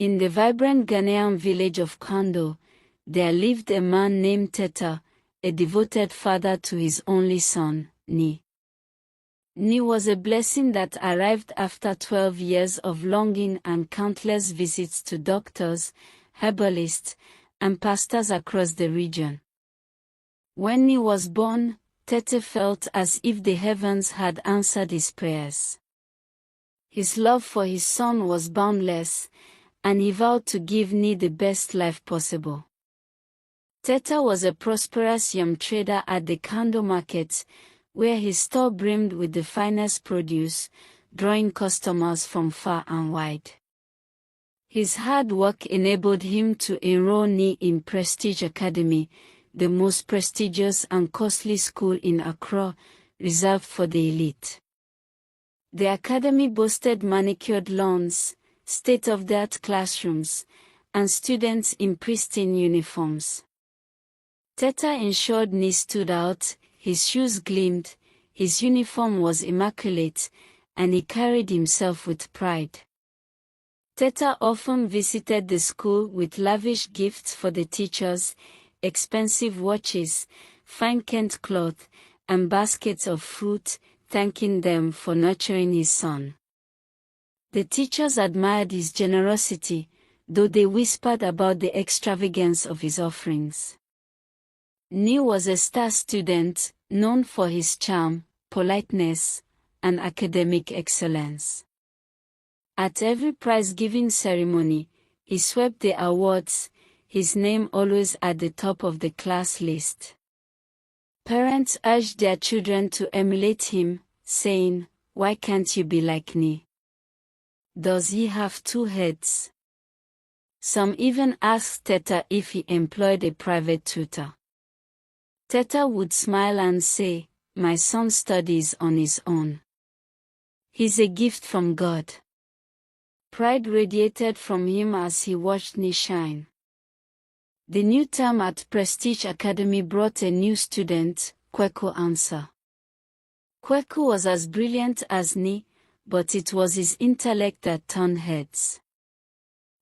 In the vibrant Ghanaian village of Kpando, there lived a man named Tetteh, a devoted father to his only son, Ni. Ni was a blessing that arrived after 12 years of longing and countless visits to doctors, herbalists, and pastors across the region. When Ni was born, Tetteh felt as if the heavens had answered his prayers. His love for his son was boundless, and he vowed to give Ni the best life possible. Tetteh was a prosperous young trader at the Kpando market, where his store brimmed with the finest produce, drawing customers from far and wide. His hard work enabled him to enroll Ni in Prestige Academy, the most prestigious and costly school in Accra, reserved for the elite. The academy boasted manicured lawns, state-of-the-art classrooms, and students in pristine uniforms. Tetteh ensured Ni stood out, his shoes gleamed, his uniform was immaculate, and he carried himself with pride. Tetteh often visited the school with lavish gifts for the teachers, expensive watches, fine Kent cloth, and baskets of fruit, thanking them for nurturing his son. The teachers admired his generosity, though they whispered about the extravagance of his offerings. Ni was a star student, known for his charm, politeness, and academic excellence. At every prize-giving ceremony, he swept the awards, his name always at the top of the class list. Parents urged their children to emulate him, saying, "Why can't you be like Ni? Does he have two heads?" Some even asked Tetteh if he employed a private tutor. Tetteh would smile and say, "My son studies on his own. He's a gift from God." Pride radiated from him as he watched Ni shine. The new term at Prestige Academy brought a new student, Kweku Ansah. Kweku was as brilliant as Ni, but it was his intellect that turned heads.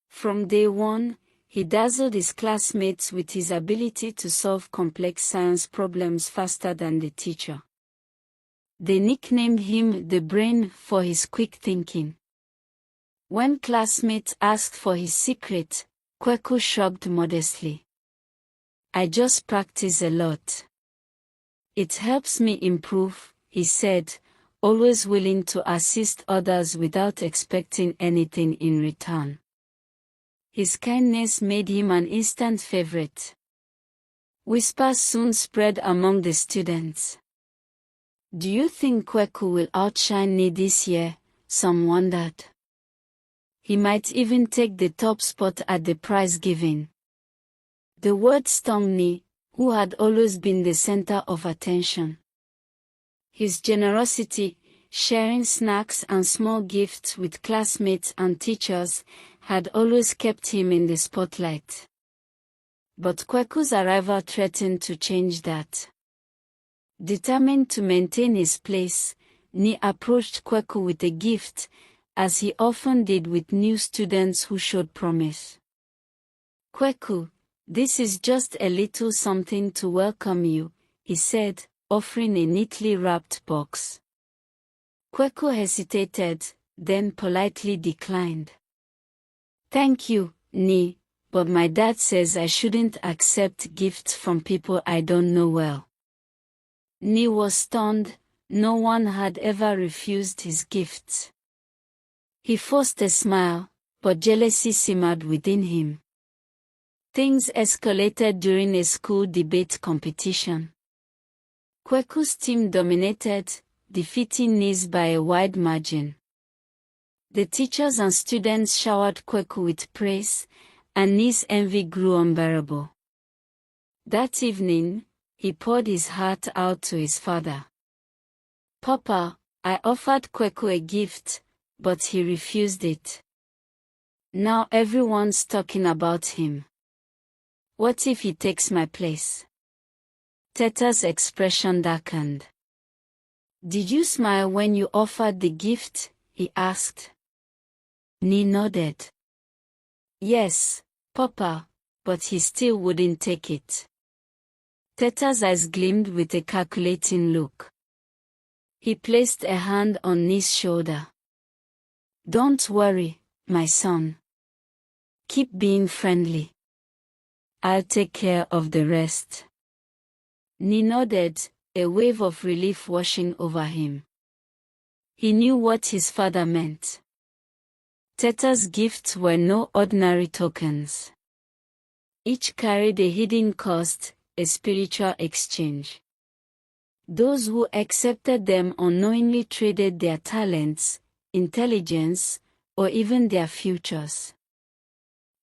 From day one, he dazzled his classmates with his ability to solve complex science problems faster than the teacher. They nicknamed him the brain for his quick thinking. When classmates asked for his secret, Kweku shrugged modestly. "I just practice a lot. It helps me improve," he said, always willing to assist others without expecting anything in return. His kindness made him an instant favorite. Whispers soon spread among the students. "Do you think Kweku will outshine Ni this year?" some wondered. "He might even take the top spot at the prize giving." The word stung Ni, who had always been the center of attention. His generosity, sharing snacks and small gifts with classmates and teachers, had always kept him in the spotlight. But Kweku's arrival threatened to change that. Determined to maintain his place, Ni approached Kweku with a gift, as he often did with new students who showed promise. "Kweku, this is just a little something to welcome you," he said, offering a neatly wrapped box. Kweku hesitated, then politely declined. "Thank you, Ni, but my dad says I shouldn't accept gifts from people I don't know well." Ni was stunned. No one had ever refused his gifts. He forced a smile, but jealousy simmered within him. Things escalated during a school debate competition. Kweku's team dominated, defeating Ni's by a wide margin. The teachers and students showered Kweku with praise, and Ni's envy grew unbearable. That evening, he poured his heart out to his father. "Papa, I offered Kweku a gift, but he refused it. Now everyone's talking about him. What if he takes my place?" Tetteh's expression darkened. "Did you smile when you offered the gift?" he asked. Ni nodded. Yes, Papa, but he still wouldn't take it. Tetteh's eyes gleamed with a calculating look. He placed a hand on Ni's shoulder. Don't worry, my son. Keep being friendly. I'll take care of the rest. Ni nodded, a wave of relief washing over him. He knew what his father meant. Tetteh's gifts were no ordinary tokens. Each carried a hidden cost, a spiritual exchange. Those who accepted them unknowingly traded their talents, intelligence, or even their futures.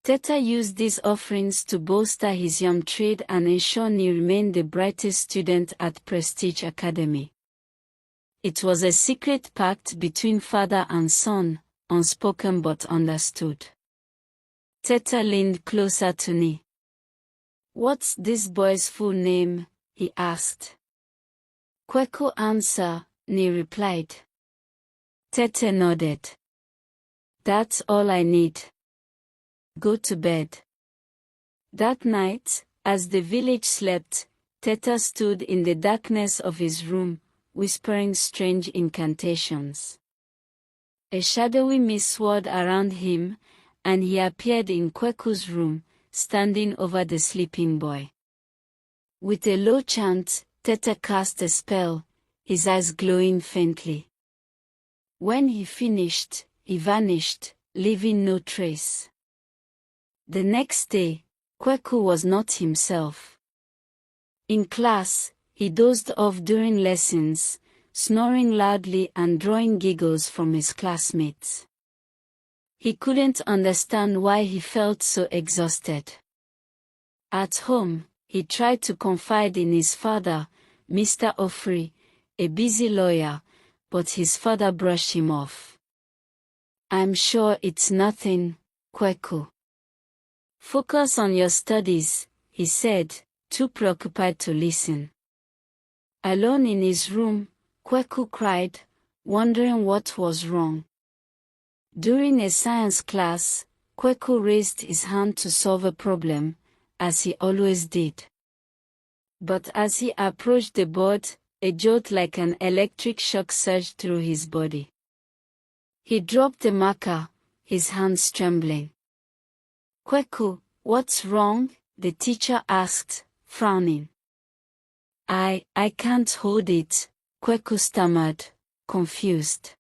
Tetteh used these offerings to bolster his young trade and ensure Ni remained the brightest student at Prestige Academy. It was a secret pact between father and son, unspoken but understood. Tetteh leaned closer to Ni. What's this boy's full name? He asked. Kweku Ansah, Ni replied. Tetteh nodded. That's all I need. Go to bed. That night, as the village slept, Tetteh stood in the darkness of his room, whispering strange incantations. A shadowy mist swirled around him, and he appeared in Kweku's room, standing over the sleeping boy. With a low chant, Tetteh cast a spell, his eyes glowing faintly. When he finished, he vanished, leaving no trace. The next day, Kweku was not himself. In class, he dozed off during lessons, snoring loudly and drawing giggles from his classmates. He couldn't understand why he felt so exhausted. At home, he tried to confide in his father, Mr. Ofori, a busy lawyer, but his father brushed him off. I'm sure it's nothing, Kweku. Focus on your studies, he said, too preoccupied to listen. Alone in his room, Kweku cried, wondering what was wrong. During a science class, Kweku raised his hand to solve a problem, as he always did. But as he approached the board, a jolt like an electric shock surged through his body. He dropped the marker, his hands trembling. Kweku, what's wrong? The teacher asked, frowning. I can't hold it, Kweku stammered, confused.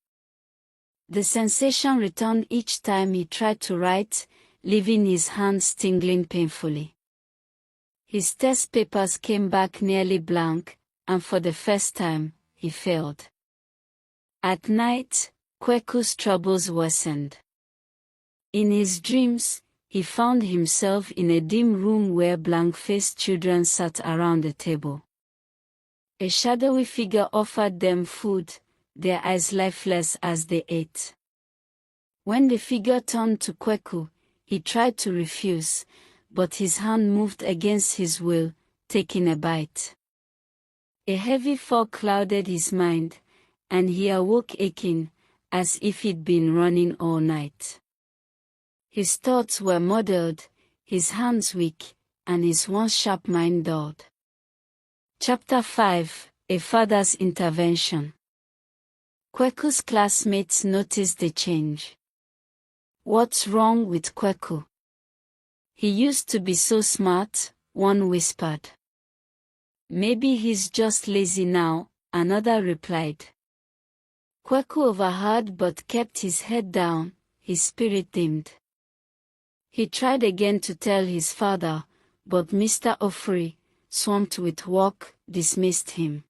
The sensation returned each time he tried to write, leaving his hands tingling painfully. His test papers came back nearly blank, and for the first time, he failed. At night, Kweku's troubles worsened. In his dreams, he found himself in a dim room where blank-faced children sat around a table. A shadowy figure offered them food, their eyes lifeless as they ate. When the figure turned to Kweku, he tried to refuse, but his hand moved against his will, taking a bite. A heavy fog clouded his mind, and he awoke aching, as if he'd been running all night. His thoughts were muddled, his hands weak, and his once sharp mind dulled. Chapter 5: A Father's Intervention. Kweku's classmates noticed the change. What's wrong with Kweku? He used to be so smart, one whispered. Maybe he's just lazy now, another replied. Kweku overheard but kept his head down, his spirit dimmed. He tried again to tell his father, but Mr. Ofori, swamped with work, dismissed him.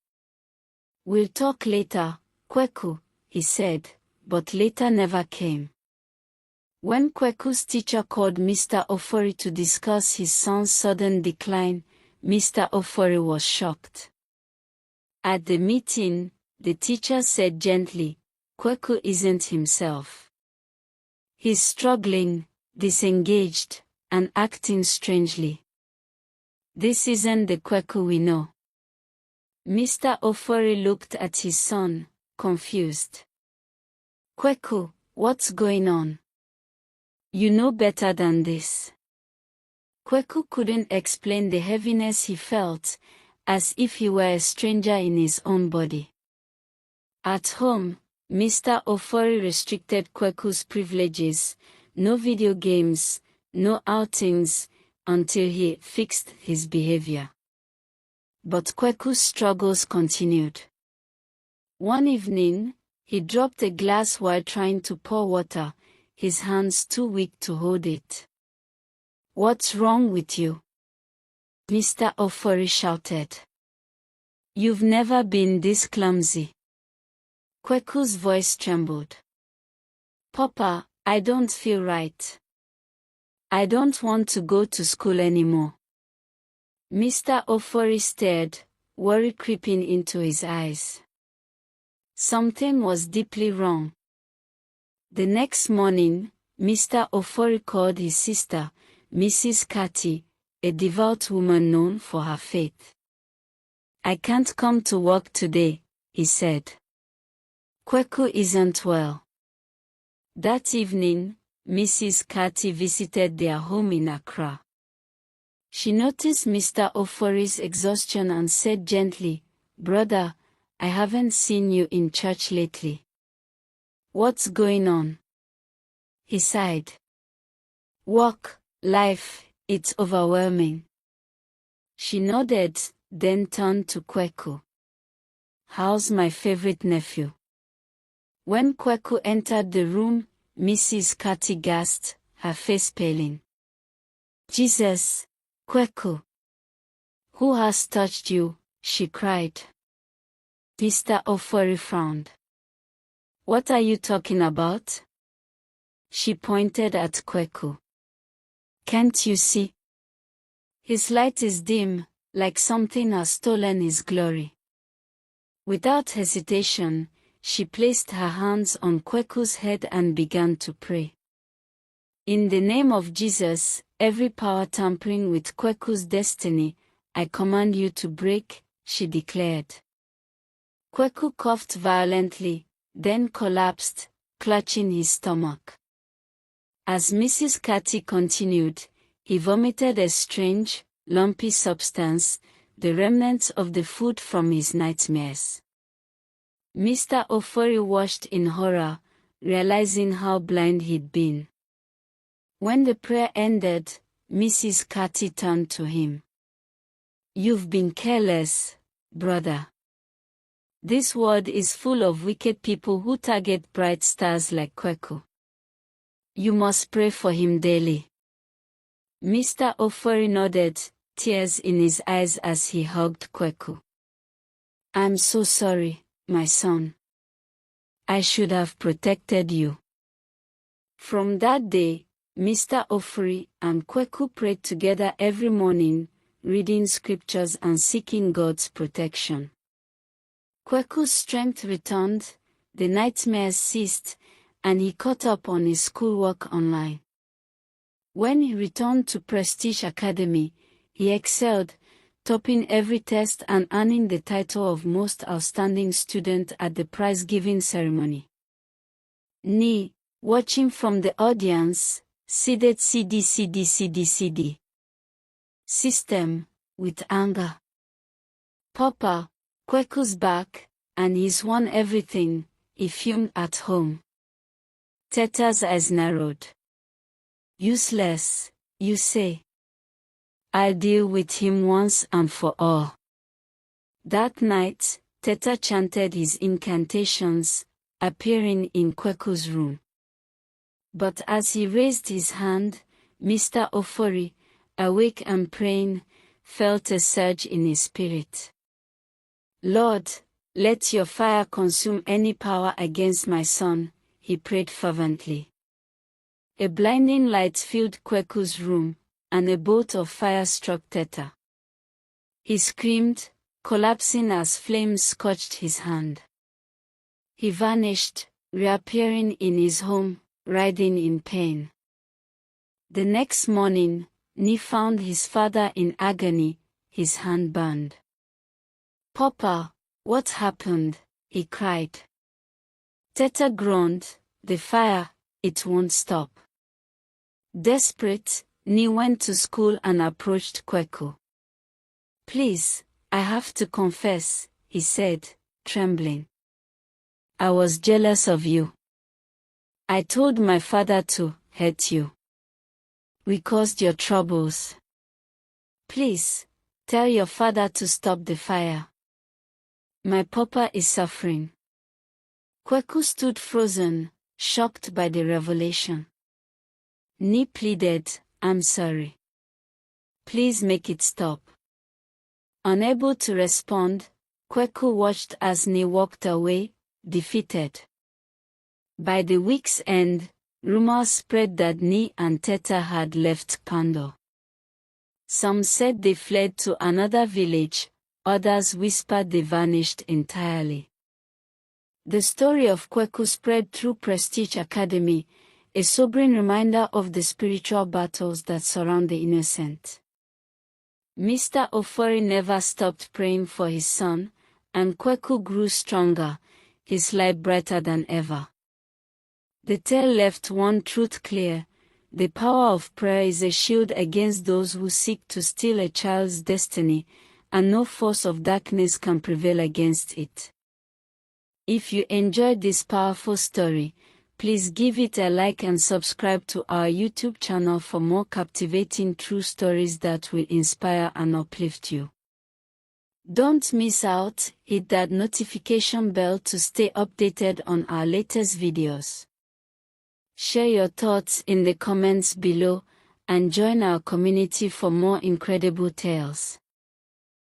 We'll talk later, Kweku, he said, but later never came. When Kweku's teacher called Mr. Ofori to discuss his son's sudden decline, Mr. Ofori was shocked. At the meeting, the teacher said gently, Kweku isn't himself. He's struggling, disengaged, and acting strangely. This isn't the Kweku we know. Mr. Ofori looked at his son, confused. Kweku, what's going on? You know better than this. Kweku couldn't explain the heaviness he felt, as if he were a stranger in his own body. At home, Mr. Ofori restricted Kweku's privileges, no video games, no outings, until he fixed his behavior. But Kweku's struggles continued. One evening, he dropped a glass while trying to pour water, his hands too weak to hold it. "What's wrong with you?" Mr. Ofori shouted. "You've never been this clumsy." Kweku's voice trembled. "Papa, I don't feel right. I don't want to go to school anymore." Mr. Ofori stared, worry creeping into his eyes. Something was deeply wrong. The next morning, Mr. Ofori called his sister, Mrs. Quartey, a devout woman known for her faith. "I can't come to work today," he said. "Kweku isn't well." That evening, Mrs. Quartey visited their home in Accra. She noticed Mr. Ofori's exhaustion and said gently, "Brother, I haven't seen you in church lately. What's going on?" He sighed. "Work, life, it's overwhelming." She nodded, then turned to Kweku. "How's my favorite nephew?" When Kweku entered the room, Mrs. Quartey gasped, her face paling. "Jesus, Kweku! Who has touched you?" she cried. Mr. Ofori frowned. "What are you talking about?" She pointed at Kweku. "Can't you see? His light is dim, like something has stolen his glory." Without hesitation, she placed her hands on Kweku's head and began to pray. "In the name of Jesus, every power tampering with Kweku's destiny, I command you to break," she declared. Kweku coughed violently, then collapsed, clutching his stomach. As Mrs. Quartey continued, he vomited a strange, lumpy substance, the remnants of the food from his nightmares. Mr. Ofori watched in horror, realizing how blind he'd been. When the prayer ended, Mrs. Quartey turned to him. "You've been careless, brother. This world is full of wicked people who target bright stars like Kweku. You must pray for him daily." Mr. Ofori nodded, tears in his eyes as he hugged Kweku. "I'm so sorry, my son. I should have protected you." From that day, Mr. Ofori and Kweku prayed together every morning, reading scriptures and seeking God's protection. Kweku's strength returned, the nightmares ceased, and he caught up on his schoolwork online. When he returned to Prestige Academy, he excelled, topping every test and earning the title of Most Outstanding Student at the prize-giving ceremony. Ni, watching from the audience, seeded CD. System, with anger. "Papa, Kweku's back, and he's won everything," he fumed at home. Tetteh's eyes narrowed. "Useless, you say? I'll deal with him once and for all." That night, Tetteh chanted his incantations, appearing in Kweku's room. But as he raised his hand, Mr. Ofori, awake and praying, felt a surge in his spirit. "Lord, let your fire consume any power against my son," he prayed fervently. A blinding light filled Kweku's room, and a bolt of fire struck Tetteh. He screamed, collapsing as flames scorched his hand. He vanished, reappearing in his home, writhing in pain. The next morning, Ni found his father in agony, his hand burned. "Papa, what happened?" he cried. Tetteh groaned, "The fire, it won't stop." Desperate, Ni went to school and approached Kweku. "Please, I have to confess," he said, trembling. "I was jealous of you. I told my father to hurt you. We caused your troubles. Please, tell your father to stop the fire. My papa is suffering." Kweku stood frozen, shocked by the revelation. Ni pleaded, "I'm sorry. Please make it stop." Unable to respond, Kweku watched as Ni walked away, defeated. By the week's end, rumors spread that Ni and Tetteh had left Kpando. Some said they fled to another village, others whispered they vanished entirely. The story of Kweku spread through Prestige Academy, a sobering reminder of the spiritual battles that surround the innocent. Mr. Ofori never stopped praying for his son, and Kweku grew stronger, his light brighter than ever. The tale left one truth clear: the power of prayer is a shield against those who seek to steal a child's destiny, and no force of darkness can prevail against it. If you enjoyed this powerful story, please give it a like and subscribe to our YouTube channel for more captivating true stories that will inspire and uplift you. Don't miss out, hit that notification bell to stay updated on our latest videos. Share your thoughts in the comments below, and join our community for more incredible tales.